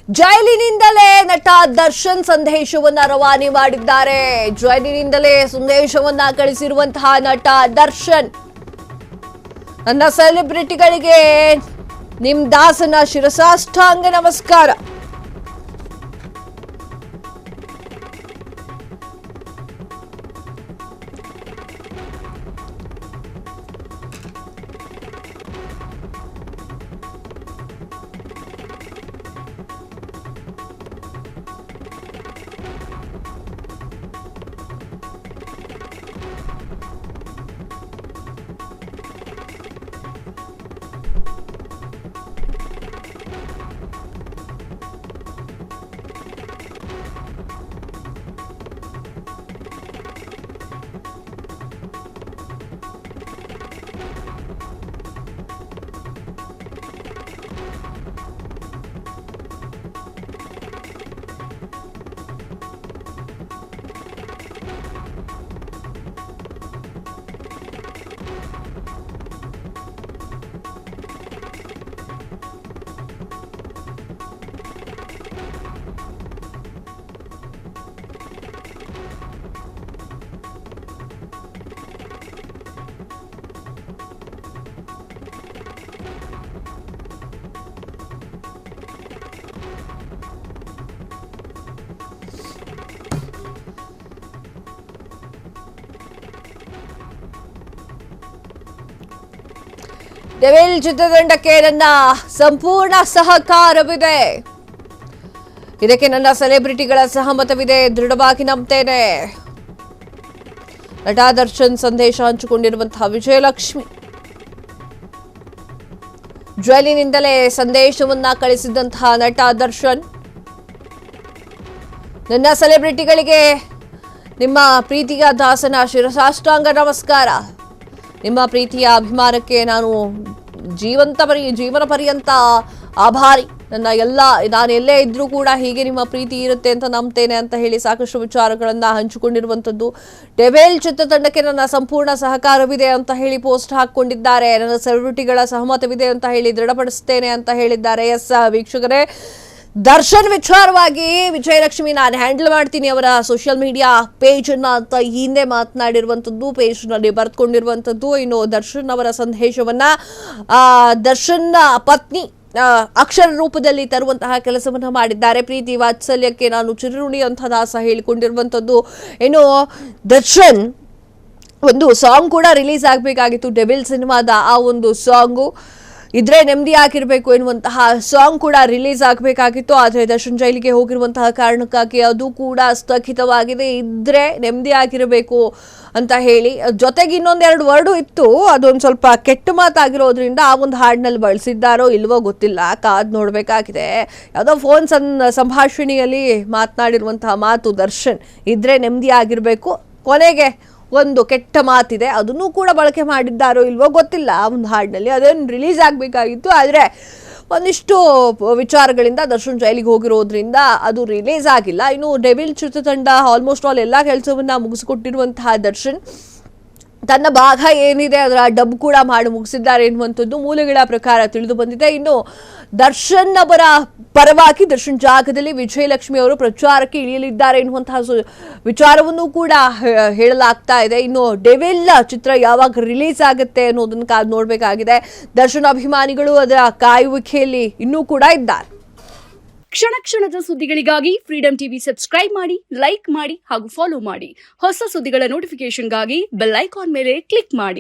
ಜೈಲಿನಿಂದಲೇ ನಟ ದರ್ಶನ್ ಸಂದೇಶವನ್ನ ರವಾನೆ ಮಾಡಿದ್ದಾರೆ. ಜೈಲಿನಿಂದಲೇ ಸಂದೇಶವನ್ನ ಕಳಿಸಿರುವಂತಹ ನಟ ದರ್ಶನ್, ನನ್ನ ಸೆಲೆಬ್ರಿಟಿಗಳಿಗೆ ನಿಮ್ ದಾಸನ ಶಿರಸಾಷ್ಟಾಂಗ ನಮಸ್ಕಾರ. ಡೆವಿಲ್ ಚಿತ್ರತಂಡಕ್ಕೆ ನನ್ನ ಸಂಪೂರ್ಣ ಸಹಕಾರವಿದೆ. ಇದಕ್ಕೆ ನನ್ನ ಸೆಲೆಬ್ರಿಟಿಗಳ ಸಹಮತವಿದೆ, ದೃಢವಾಗಿ ನಂಬ್ತೇನೆ. ನಟ ದರ್ಶನ್ ಸಂದೇಶ ಹಂಚಿಕೊಂಡಿರುವಂತಹ ವಿಜಯಲಕ್ಷ್ಮಿ ಜೈಲಿನಿಂದಲೇ ಸಂದೇಶವನ್ನ ಕಳಿಸಿದಂತಹ ನಟ ದರ್ಶನ್, ನನ್ನ ಸೆಲೆಬ್ರಿಟಿಗಳಿಗೆ ನಿಮ್ಮ ಪ್ರೀತಿಯ ದಾಸನ ಶಿರಸಾಷ್ಟಾಂಗ ನಮಸ್ಕಾರ. ನಿಮ್ಮ ಪ್ರೀತಿಯ ಅಭಿಮಾನಕ್ಕೆ ನಾನು ಜೀವನ ಪರ್ಯಂತ ಆಭಾರಿ. ನಾನು ಎಲ್ಲೇ ಇದ್ರೂ ಕೂಡ ಹೀಗೆ ನಿಮ್ಮ ಪ್ರೀತಿ ಇರುತ್ತೆ ಅಂತ ನಂಬ್ತೇನೆ ಅಂತ ಹೇಳಿ ಸಾಕಷ್ಟು ವಿಚಾರಗಳನ್ನ ಹಂಚಿಕೊಂಡಿರುವಂಥದ್ದು. ಡೆವಿಲ್ ಚಿತ್ರತಂಡಕ್ಕೆ ನನ್ನ ಸಂಪೂರ್ಣ ಸಹಕಾರವಿದೆ ಅಂತ ಹೇಳಿ ಪೋಸ್ಟ್ ಹಾಕೊಂಡಿದ್ದಾರೆ. ನನ್ನ ಸೆಲೆಬ್ರಿಟಿಗಳ ಸಹಮತವಿದೆ ಅಂತ ಹೇಳಿ ದೃಢಪಡಿಸ್ತೇನೆ ಅಂತ ಹೇಳಿದ್ದಾರೆ. ಎಸ್ ವೀಕ್ಷಕರೇ, ದರ್ಶನ್ ವಿಚಾರವಾಗಿ ವಿಜಯಲಕ್ಷ್ಮಿ ನಾನು ಹ್ಯಾಂಡಲ್ ಮಾಡ್ತೀನಿ ಅವರ ಸೋಷಿಯಲ್ ಮೀಡಿಯಾ ಪೇಜ್ ಅನ್ನ ಅಂತ ಹಿಂದೆ ಮಾತನಾಡಿರುವಂಥದ್ದು, ಪೇಜ್ ನಲ್ಲಿ ಬರೆದುಕೊಂಡಿರುವಂಥದ್ದು. ಇನ್ನು ದರ್ಶನ್ ಅವರ ಸಂದೇಶವನ್ನ ದರ್ಶನ್ ಪತ್ನಿ ಅಕ್ಷರ ರೂಪದಲ್ಲಿ ತರುವಂತಹ ಕೆಲಸವನ್ನ ಮಾಡಿದ್ದಾರೆ. ಪ್ರೀತಿ ವಾತ್ಸಲ್ಯಕ್ಕೆ ನಾನು ಚಿರಋಣಿ ಅಂತ ದಾಸ ಹೇಳಿಕೊಂಡಿರುವಂಥದ್ದು. ಇನ್ನು ದರ್ಶನ್ ಒಂದು ಸಾಂಗ್ ಕೂಡ ರಿಲೀಸ್ ಆಗಬೇಕಾಗಿತ್ತು, ಡೆವಿಲ್ ಸಿನಿಮಾದ ಆ ಒಂದು ಸಾಂಗು ಇದ್ರೆ ನೆಮ್ಮದಿ ಆಗಿರಬೇಕು ಎನ್ನುವಂತಹ ಸಾಂಗ್ ಕೂಡ ರಿಲೀಸ್ ಆಗಬೇಕಾಗಿತ್ತು. ಆದರೆ ದರ್ಶನ್ ಜೈಲಿಗೆ ಹೋಗಿರುವಂತಹ ಕಾರಣಕ್ಕಾಗಿ ಅದು ಕೂಡ ಸ್ಥಗಿತವಾಗಿದೆ. ಇದ್ರೆ ನೆಮ್ಮದಿ ಆಗಿರಬೇಕು ಅಂತ ಹೇಳಿ ಜೊತೆಗೆ ಇನ್ನೊಂದೆರಡು ವರ್ಡು ಇತ್ತು, ಅದೊಂದು ಸ್ವಲ್ಪ ಕೆಟ್ಟ ಮಾತಾಗಿರೋದ್ರಿಂದ ಆ ಒಂದು ಹಾಡಿನಲ್ಲಿ ಬಳಸಿದ್ದಾರೋ ಇಲ್ವೋ ಗೊತ್ತಿಲ್ಲ, ಕಾದ್ ನೋಡಬೇಕಾಗಿದೆ. ಯಾವುದೋ ಫೋನ್ ಸಂಭಾಷಣೆಯಲ್ಲಿ ಮಾತನಾಡಿರುವಂತಹ ಮಾತು ದರ್ಶನ್, ಇದ್ರೆ ನೆಮ್ಮದಿ ಆಗಿರಬೇಕು. ಕೊನೆಗೆ ಒಂದು ಕೆಟ್ಟ ಮಾತಿದೆ, ಅದನ್ನು ಕೂಡ ಬಳಕೆ ಮಾಡಿದ್ದಾರೋ ಇಲ್ವೋ ಗೊತ್ತಿಲ್ಲ ಆ ಒಂದು ಹಾಡಿನಲ್ಲಿ. ಅದೇನು ರಿಲೀಸ್ ಆಗಬೇಕಾಗಿತ್ತು, ಆದರೆ ಒಂದಿಷ್ಟು ವಿಚಾರಗಳಿಂದ ದರ್ಶನ್ ಜೈಲಿಗೆ ಹೋಗಿರೋದ್ರಿಂದ ಅದು ರಿಲೀಸ್ ಆಗಿಲ್ಲ. ಇನ್ನು ಡೆವಿಲ್ ಚಿತ್ರತಂಡ ಆಲ್ಮೋಸ್ಟ್ ಆಲ್ ಎಲ್ಲ ಕೆಲಸವನ್ನ ಮುಗಿಸಿಕೊಟ್ಟಿರುವಂತಹ ದರ್ಶನ್ ತನ್ನ ಭಾಗ ಏನಿದೆ ಅದರ ಡಬ್ ಕೂಡ ಮಾಡಿ ಮುಗಿಸಿದ್ದಾರೆ ಎನ್ನುವಂಥದ್ದು ಮೂಲಗಳ ಪ್ರಕಾರ ತಿಳಿದು ಬಂದಿದೆ. ಇನ್ನು ದರ್ಶನ್ ಅವರ ಪರವಾಗಿ ದರ್ಶನ್ ಜಾಗದಲ್ಲಿ ವಿಜಯಲಕ್ಷ್ಮಿ ಅವರು ಪ್ರಚಾರಕ್ಕೆ ಇಳಿಯಲಿದ್ದಾರೆ ಎನ್ನುವಂತಹ ವಿಚಾರವನ್ನು ಕೂಡ ಹೇಳಲಾಗ್ತಾ ಇದೆ. ಇನ್ನು ಡೆವಿಲ್ ಚಿತ್ರ ಯಾವಾಗ ರಿಲೀಸ್ ಆಗುತ್ತೆ ಅನ್ನೋದನ್ನು ಕಾದು ನೋಡಬೇಕಾಗಿದೆ. ದರ್ಶನ್ ಅಭಿಮಾನಿಗಳು ಅದರ ಕಾಯುವಿಕೆಯಲ್ಲಿ ಇನ್ನೂ ಕೂಡ ಇದ್ದಾರೆ. ಕ್ಷಣ ಕ್ಷಣದ ಸುದ್ದಿಗಳಿಗಾಗಿ ಫ್ರೀಡಂ ಟಿವಿ ಸಬ್ಸ್ಕ್ರೈಬ್ ಮಾಡಿ, ಲೈಕ್ ಮಾಡಿ ಹಾಗೂ ಫಾಲೋ ಮಾಡಿ. ಹೊಸ ಸುದ್ದಿಗಳ ನೋಟಿಫಿಕೇಶನ್ಗಾಗಿ ಬೆಲ್ ಐಕಾನ್ ಮೇಲೆ ಕ್ಲಿಕ್ ಮಾಡಿ.